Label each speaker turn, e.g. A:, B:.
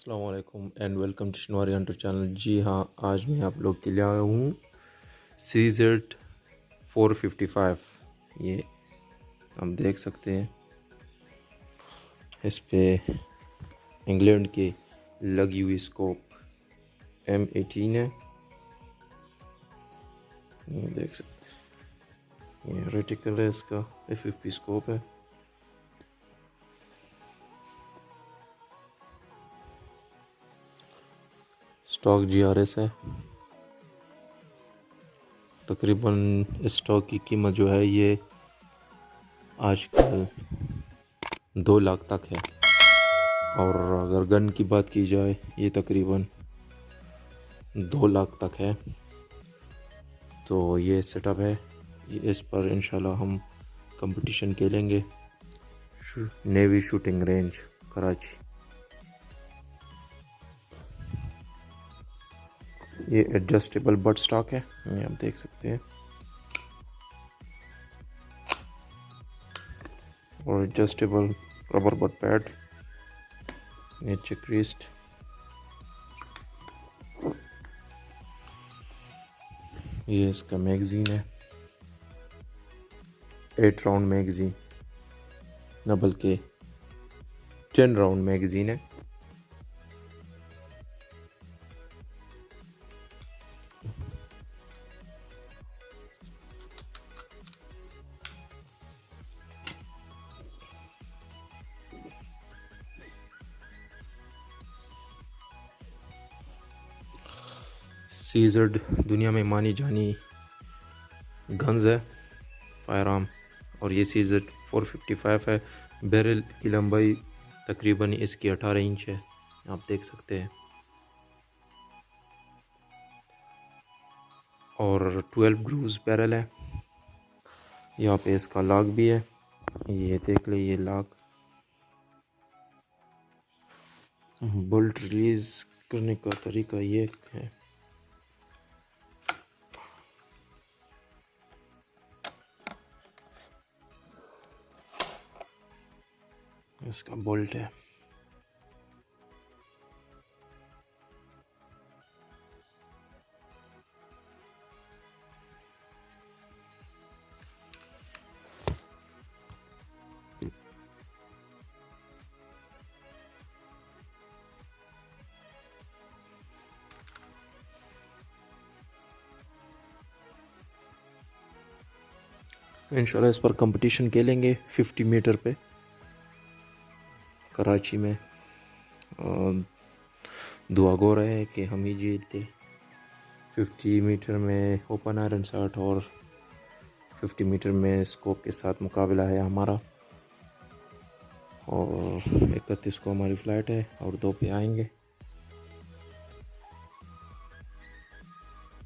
A: अस्सलाम वालेकुम and welcome to Shinwari hunter channel. जी हाँ, आज मैं आप लोग के लिए आया हूँ Cz455। ये आप देख सकते हैं, इस पे इंग्लैंड की लगी हुई स्कोप M18 है। ये देख सकते हैं, ये रेटिकल है, इसका FFP स्कोप है। स्टॉक GRS है। तकरीबन इस स्टॉक की कीमत जो है ये आजकल 2 लाख तक है, और अगर गन की बात की जाए ये तकरीबन 2 लाख तक है। तो ये सेटअप है, इस पर इंशाल्लाह हम कंपटीशन खेलेंगे नेवी शूटिंग रेंज कराची। ये एडजस्टेबल बट स्टॉक है, ये आप देख सकते हैं, और एडजस्टेबल रबर बट पैड, नीचे क्रीस्ट। ये इसका मैगजीन है, 8 राउंड मैगजीन, न बल्कि 10 राउंड मैगजीन है। सीजर्ड दुनिया में मानी जानी गन्स है, फायर आर्म, और ये Cz455 है। बैरल की लंबाई तकरीबन इसकी 18 इंच है, आप देख सकते हैं, और 12 ग्रूव्स बैरल है। यहाँ पे इसका लॉक भी है, ये देख ले, ये लॉक। बुलेट रिलीज करने का तरीका ये है, इसका बोल्ट है। इंशाल्लाह इस पर कंपटीशन खेलेंगे 50 मीटर पे कराची में। दुआ गो रहे हैं कि हम ही जीतते। 50 मीटर में ओपन आयरन शॉट और 50 मीटर में स्कोप के साथ मुकाबला है हमारा, और 31 को हमारी फ़्लाइट है और 2 पे आएंगे।